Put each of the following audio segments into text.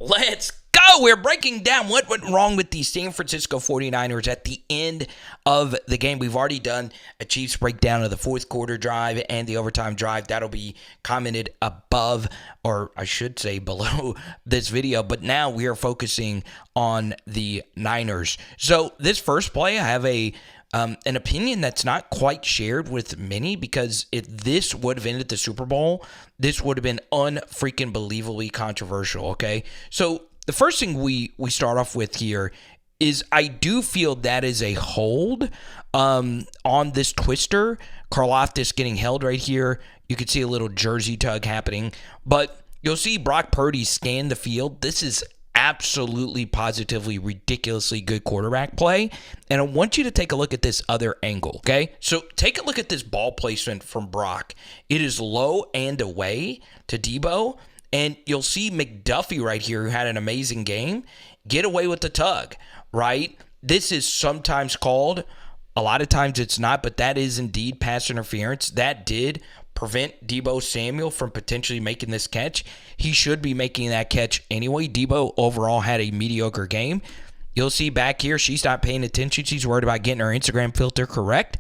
Let's go. We're breaking down what went wrong with the San Francisco 49ers at the end of the game. We've already done a Chiefs breakdown of the fourth quarter drive and the overtime drive. That'll be commented above, or I should say below, this video. But now we are focusing on the Niners. So this first play, I have an opinion that's not quite shared with many, because if this would have ended the Super Bowl, this would have been unfreaking believably controversial, okay? So the first thing we start off with here is I do feel that is a hold on this twister. Karlaftis getting held right here. You can see a little jersey tug happening, but you'll see Brock Purdy scan the field. This is absolutely, positively, ridiculously good quarterback play. And I want you to take a look at this other angle, okay? So take a look at this ball placement from Brock. It is low and away to Debo. And you'll see McDuffie right here, who had an amazing game, get away with the tug, right? This is sometimes called, a lot of times it's not, but that is indeed pass interference. That did prevent Debo Samuel from potentially making this catch. He should be making that catch anyway. Debo overall had a mediocre game. You'll see back here, she's not paying attention. She's worried about getting her Instagram filter correct.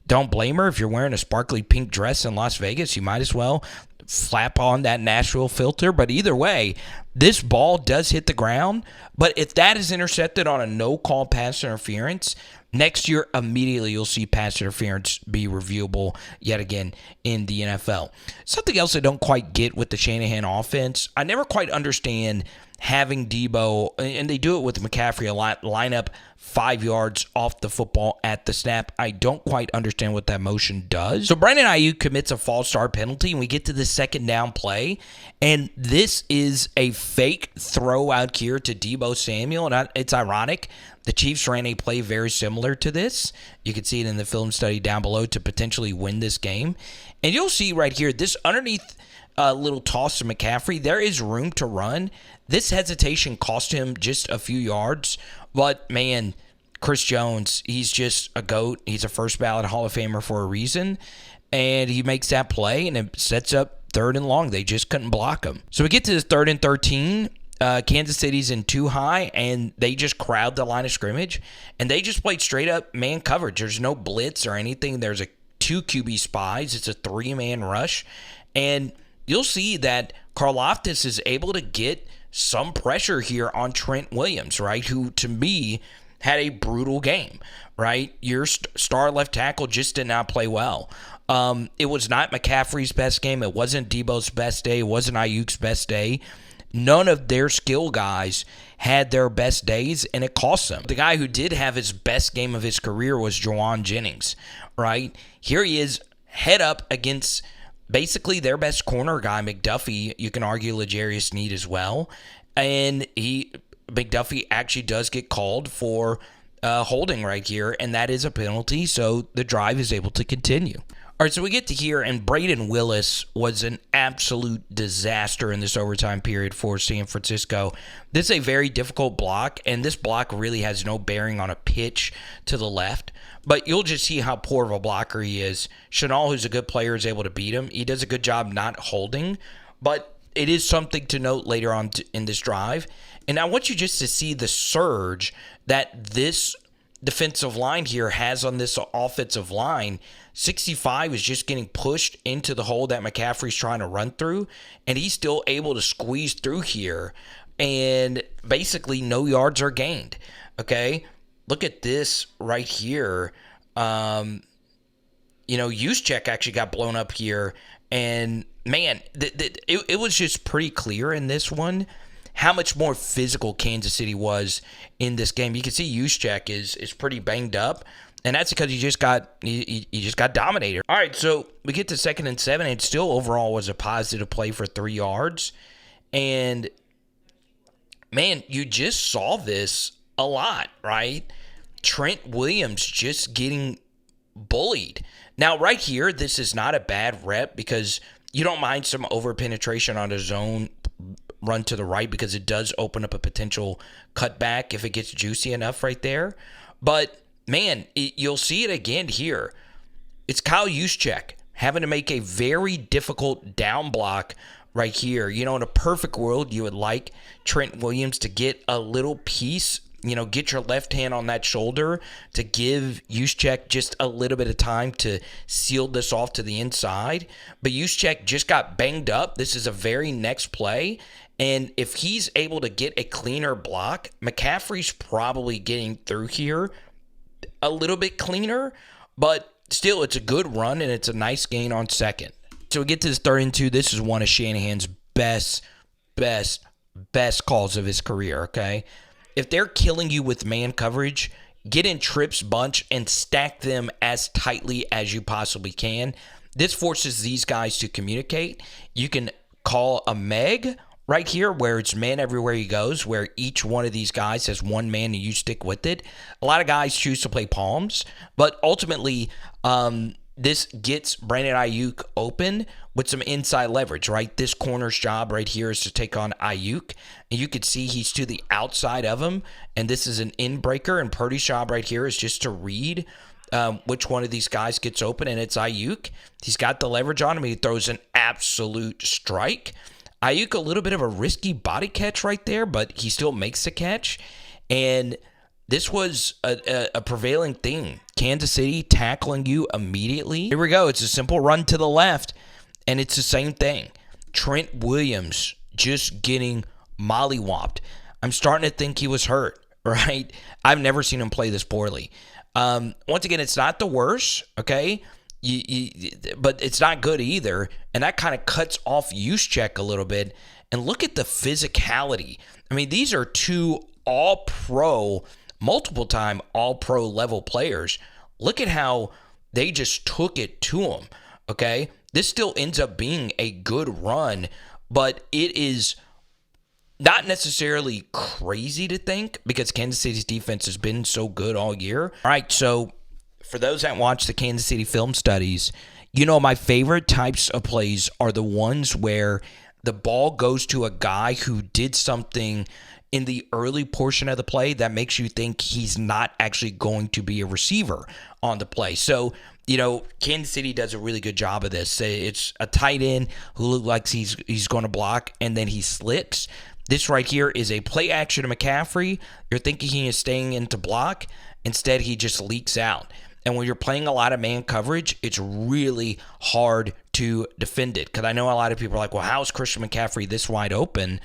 Don't blame her. If you're wearing a sparkly pink dress in Las Vegas, you might as well slap on that Nashville filter. But either way, this ball does hit the ground. But if that is intercepted on a no-call pass interference, next year immediately you'll see pass interference be reviewable yet again in the NFL. Something else I don't quite get with the Shanahan offense, I never quite understand having Debo, and they do it with McCaffrey a lot, line up 5 yards off the football at the snap. I don't quite understand what that motion does. So Brandon Ayuk commits a false start penalty, and we get to the second down play, and this is a fake throw out here to Debo Samuel, and it's ironic. The Chiefs ran a play very similar to this. You can see it in the film study down below to potentially win this game. And you'll see right here, this underneath little toss to McCaffrey, there is room to run. This hesitation cost him just a few yards. But, man, Chris Jones, he's just a GOAT. He's a first ballot Hall of Famer for a reason. And he makes that play, and it sets up third and long. They just couldn't block him. So we get to this 3rd and 13. Kansas City's in too high, and they just crowd the line of scrimmage, and they just played straight up man coverage. There's no blitz or anything. There's 2 QB spies. It's a 3-man rush, and you'll see that Karlaftis is able to get some pressure here on Trent Williams, right, who to me had a brutal game, right? Your star left tackle just did not play well. It was not McCaffrey's best game. It wasn't Debo's best day. It wasn't Ayuk's best day. None of their skill guys had their best days, and it cost them. The guy who did have his best game of his career was Juwan Jennings, right? Here he is, head up against basically their best corner guy, McDuffie. You can argue L'Jarius Sneed as well. And McDuffie actually does get called for holding right here, and that is a penalty, so the drive is able to continue. All right, so we get to here, and Braden Willis was an absolute disaster in this overtime period for San Francisco. This is a very difficult block, and this block really has no bearing on a pitch to the left. But you'll just see how poor of a blocker he is. Chenal, who's a good player, is able to beat him. He does a good job not holding, but it is something to note later on in this drive. And I want you just to see the surge that this defensive line here has on this offensive line. 65 is just getting pushed into the hole that McCaffrey's trying to run through, and he's still able to squeeze through here, and basically no yards are gained, okay? Look at this right here. Juszczyk actually got blown up here, and, man, it was just pretty clear in this one how much more physical Kansas City was in this game. You can see Juszczyk is pretty banged up, and that's because he just got dominated. All right, so we get to 2nd and 7, and still overall was a positive play for 3 yards. And, man, you just saw this a lot, right? Trent Williams just getting bullied. Now, right here, this is not a bad rep because you don't mind some over-penetration on a zone run to the right because it does open up a potential cutback if it gets juicy enough right there. But, man, you'll see it again here. It's Kyle Juszczyk having to make a very difficult down block right here. You know, in a perfect world, you would like Trent Williams to get a little piece, you know, get your left hand on that shoulder to give Juszczyk just a little bit of time to seal this off to the inside. But Juszczyk just got banged up. This is a very next play. And if he's able to get a cleaner block, McCaffrey's probably getting through here a little bit cleaner. But still, it's a good run, and it's a nice gain on second. So we get to this 3rd and 2. This is one of Shanahan's best calls of his career, okay? If they're killing you with man coverage, get in trips bunch and stack them as tightly as you possibly can. This forces these guys to communicate. You can call a Meg right here where it's man everywhere he goes, where each one of these guys has one man and you stick with it. A lot of guys choose to play palms, but ultimately this gets Brandon Ayuk open with some inside leverage, right? This corner's job right here is to take on Ayuk. And you can see he's to the outside of him, and this is an in-breaker, and Purdy's job right here is just to read which one of these guys gets open, and it's Ayuk. He's got the leverage on him. He throws an absolute strike. Ayuk, a little bit of a risky body catch right there, but he still makes the catch. And this was a prevailing thing. Kansas City tackling you immediately. Here we go. It's a simple run to the left, and it's the same thing. Trent Williams just getting mollywopped. I'm starting to think he was hurt, right? I've never seen him play this poorly. Once again, it's not the worst, okay? But it's not good either, and that kind of cuts off Juszczyk a little bit. And look at the physicality. I mean, these are two all-pro, multiple-time all-pro level players. Look at how they just took it to him, okay? This still ends up being a good run, but it is not necessarily crazy to think because Kansas City's defense has been so good all year. All right, so for those that watch the Kansas City film studies, you know my favorite types of plays are the ones where the ball goes to a guy who did something in the early portion of the play that makes you think he's not actually going to be a receiver on the play. So, you know, Kansas City does a really good job of this. It's a tight end who looks like he's going to block, and then he slips. This right here is a play action to McCaffrey. You're thinking he is staying in to block. Instead, he just leaks out. And when you're playing a lot of man coverage, it's really hard to defend it. Because I know a lot of people are like, well, how is Christian McCaffrey this wide open?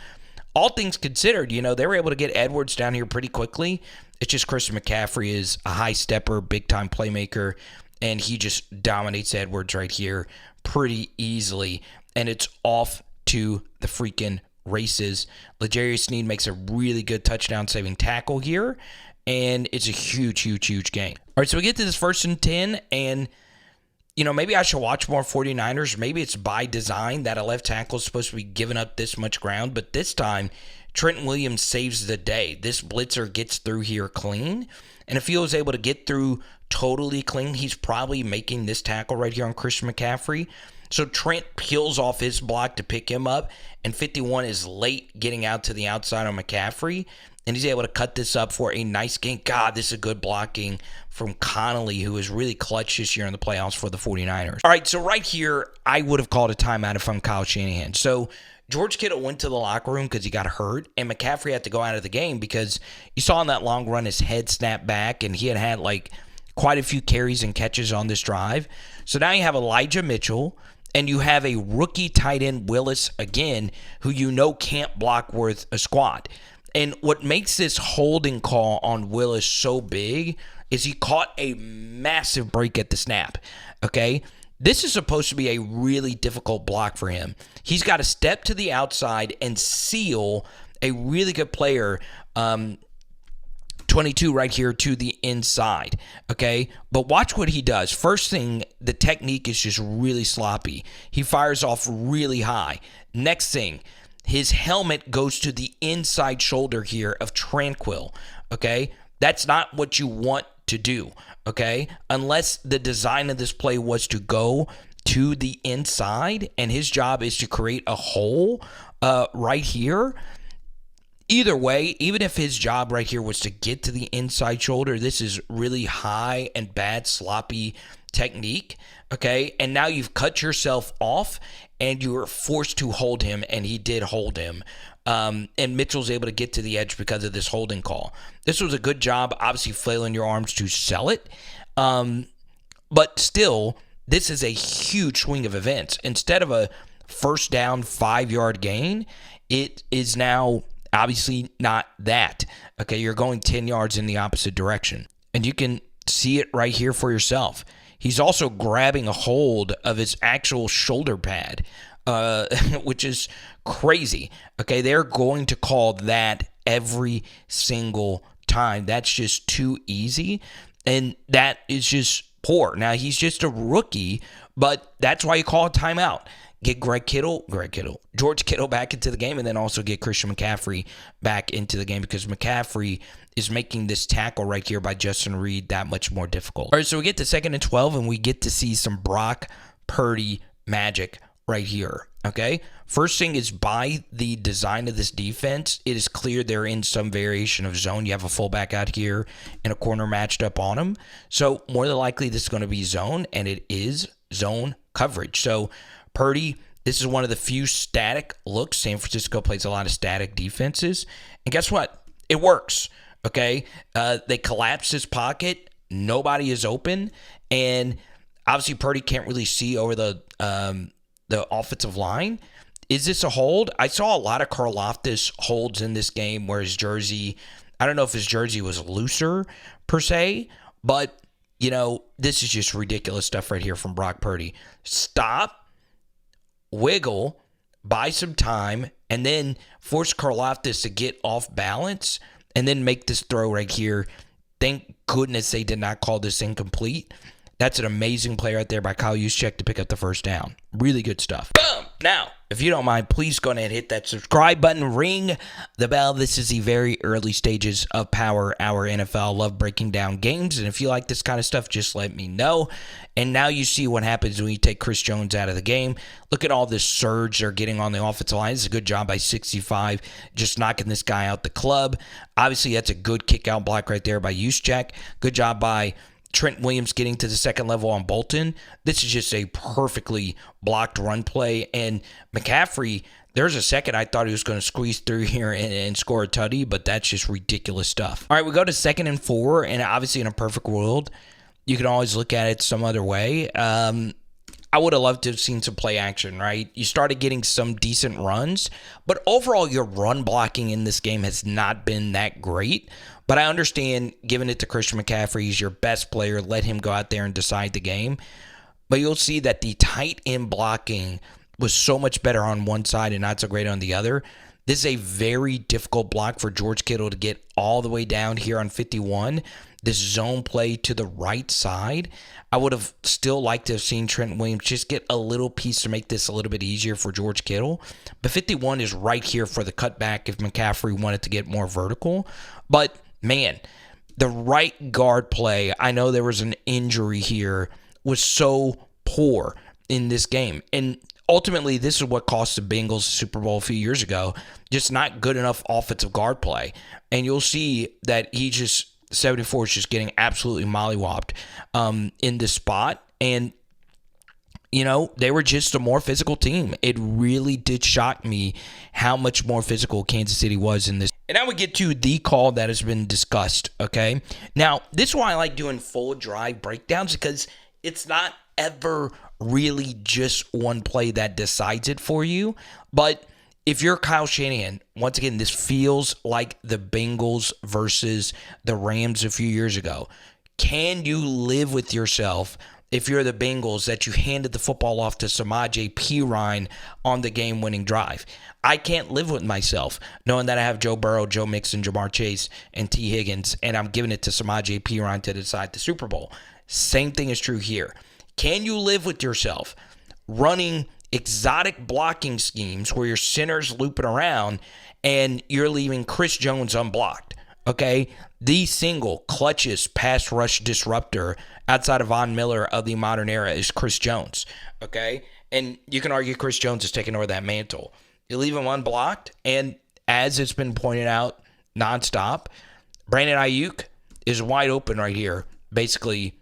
All things considered, you know, they were able to get Edwards down here pretty quickly. It's just Christian McCaffrey is a high stepper, big-time playmaker, and he just dominates Edwards right here pretty easily. And it's off to the freaking races. L'Jarius Sneed makes a really good touchdown-saving tackle here, and it's a huge gain. All right, so we get to this 1st and 10, and you know, maybe I should watch more 49ers. Maybe it's by design that a left tackle is supposed to be giving up this much ground. But this time, Trent Williams saves the day. This blitzer gets through here clean. And if he was able to get through totally clean, he's probably making this tackle right here on Christian McCaffrey. So Trent peels off his block to pick him up. And 51 is late getting out to the outside on McCaffrey. And he's able to cut this up for a nice gain. God, this is a good blocking from Connolly, who is really clutch this year in the playoffs for the 49ers. All right, so right here, I would have called a timeout if I'm Kyle Shanahan. So George Kittle went to the locker room because he got hurt, and McCaffrey had to go out of the game because you saw in that long run his head snap back, and he had like quite a few carries and catches on this drive. So now you have Elijah Mitchell, and you have a rookie tight end, Willis, again, who you know can't block worth a squat. And what makes this holding call on Willis so big is he caught a massive break at the snap, okay? This is supposed to be a really difficult block for him. He's got to step to the outside and seal a really good player, 22 right here to the inside, okay? But watch what he does. First thing, the technique is just really sloppy. He fires off really high. Next thing, his helmet goes to the inside shoulder here of Tranquil, okay? That's not what you want to do, okay? Unless the design of this play was to go to the inside and his job is to create a hole right here. either way, even if his job right here was to get to the inside shoulder, this is really high and bad, sloppy technique. Okay. And now you've cut yourself off and you were forced to hold him, and he did hold him. And Mitchell's able to get to the edge because of this holding call. This was a good job, obviously flailing your arms to sell it. But still, this is a huge swing of events. Instead of a first down 5-yard gain, it is now obviously not that. Okay, you're going 10 yards in the opposite direction. And you can see it right here for yourself. He's also grabbing a hold of his actual shoulder pad, which is crazy. Okay, they're going to call that every single time. That's just too easy, and that is just poor. Now, he's just a rookie, but that's why you call a timeout. Get George Kittle back into the game, and then also get Christian McCaffrey back into the game, because McCaffrey is making this tackle right here by Justin Reed that much more difficult. All right, so we get to 2nd and 12, and we get to see some Brock Purdy magic right here, okay? First thing is, by the design of this defense, it is clear they're in some variation of zone. You have a fullback out here and a corner matched up on him. So more than likely this is going to be zone, and it is zone coverage. So Purdy, this is one of the few static looks. San Francisco plays a lot of static defenses. And guess what? It works, okay? They collapse his pocket. Nobody is open. And obviously Purdy can't really see over the offensive line. Is this a hold? I saw a lot of Karlaftis holds in this game where his jersey, I don't know if his jersey was looser per se, but, you know, this is just ridiculous stuff right here from Brock Purdy. Stop, wiggle, buy some time, and then force Karlaftis to get off balance and then make this throw right here. Thank goodness they did not call this incomplete. That's an amazing play right there by Kyle Juszczyk to pick up the first down. Really good stuff. Boom! Now, if you don't mind, please go ahead and hit that subscribe button. Ring the bell. This is the very early stages of Power Hour NFL. I love breaking down games, and if you like this kind of stuff, just let me know. And now you see what happens when you take Chris Jones out of the game. Look at all this surge they're getting on the offensive line. It's a good job by 65, just knocking this guy out the club. Obviously, that's a good kick-out block right there by Juszczyk. Good job by Trent Williams getting to the second level on Bolton. This is just a perfectly blocked run play. And McCaffrey, there's a second I thought he was going to squeeze through here and score a tutty, but that's just ridiculous stuff. All right, we go to 2nd and 4, and obviously in a perfect world, you can always look at it some other way. I would have loved to have seen some play action, right? You started getting some decent runs, but overall your run blocking in this game has not been that great. But I understand giving it to Christian McCaffrey. He's your best player. Let him go out there and decide the game. But you'll see that the tight end blocking was so much better on one side and not so great on the other. This is a very difficult block for George Kittle to get all the way down here on 51. This zone play to the right side. I would have still liked to have seen Trent Williams just get a little piece to make this a little bit easier for George Kittle. But 51 is right here for the cutback if McCaffrey wanted to get more vertical. But, man, the right guard play, I know there was an injury here, was so poor in this game. And ultimately, this is what cost the Bengals the Super Bowl a few years ago. Just not good enough offensive guard play. And you'll see that 74 is just getting absolutely mollywopped in this spot. And, you know, they were just a more physical team. It really did shock me how much more physical Kansas City was in this. And now we get to the call that has been discussed, okay? Now, this is why I like doing full drive breakdowns, because it's not ever really just one play that decides it for you. But if you're Kyle Shanahan, once again, this feels like the Bengals versus the Rams a few years ago. Can you live with yourself if you're the Bengals that you handed the football off to Samaje Perine on the game-winning drive? I can't live with myself knowing that I have Joe Burrow, Joe Mixon, Jamar Chase, and T. Higgins, and I'm giving it to Samaje Perine to decide the Super Bowl. Same thing is true here. Can you live with yourself running exotic blocking schemes where your center's looping around and you're leaving Chris Jones unblocked? Okay, the single clutchest pass rush disruptor outside of Von Miller of the modern era is Chris Jones. Okay, and you can argue Chris Jones is taking over that mantle. You leave him unblocked, and as it's been pointed out nonstop, Brandon Ayuk is wide open right here, basically,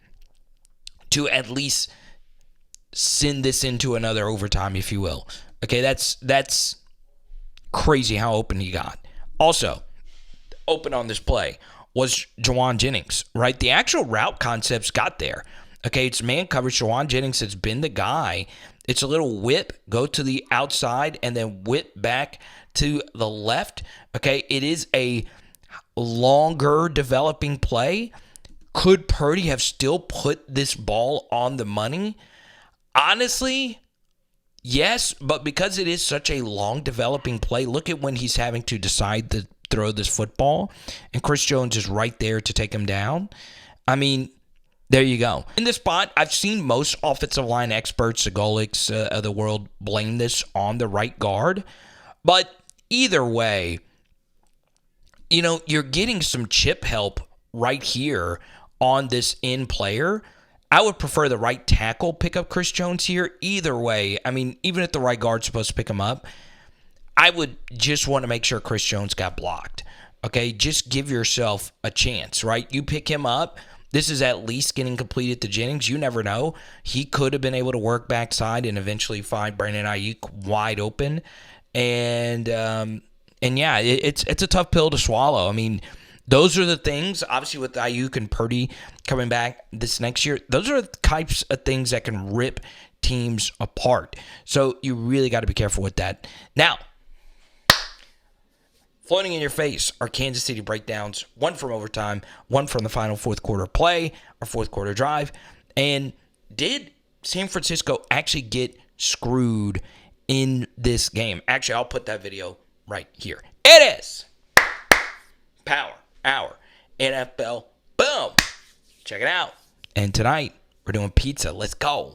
to at least send this into another overtime, if you will. Okay, that's crazy how open he got. Also, open on this play was Jawan Jennings, right? The actual route concepts got there. Okay, it's man coverage. Jawan Jennings has been the guy. It's a little whip, go to the outside, and then whip back to the left. Okay, it is a longer developing play. Could Purdy have still put this ball on the money? Honestly, yes, but because it is such a long developing play, look at when he's having to decide to throw this football, and Chris Jones is right there to take him down. I mean, there you go. In this spot, I've seen most offensive line experts, the Golics of the world, blame this on the right guard. But either way, you're getting some chip help right here on this in player. I would prefer the right tackle pick up Chris Jones here. Either way, I mean, even if the right guard's supposed to pick him up, I would just want to make sure Chris Jones got blocked. Okay, just give yourself a chance, right? You pick him up. This is at least getting completed to Jennings. You never know. He could have been able to work backside and eventually find Brandon Ayuk wide open. And yeah, it's a tough pill to swallow. I mean, those are the things, obviously with Ayuk and Purdy coming back this next year, those are the types of things that can rip teams apart. So you really got to be careful with that. Now, floating in your face are Kansas City breakdowns, one from overtime, one from the final fourth quarter play or fourth quarter drive. And did San Francisco actually get screwed in this game? Actually, I'll put that video right here. It is Power Hour NFL. Boom. Check it out. And tonight, we're doing pizza. Let's go.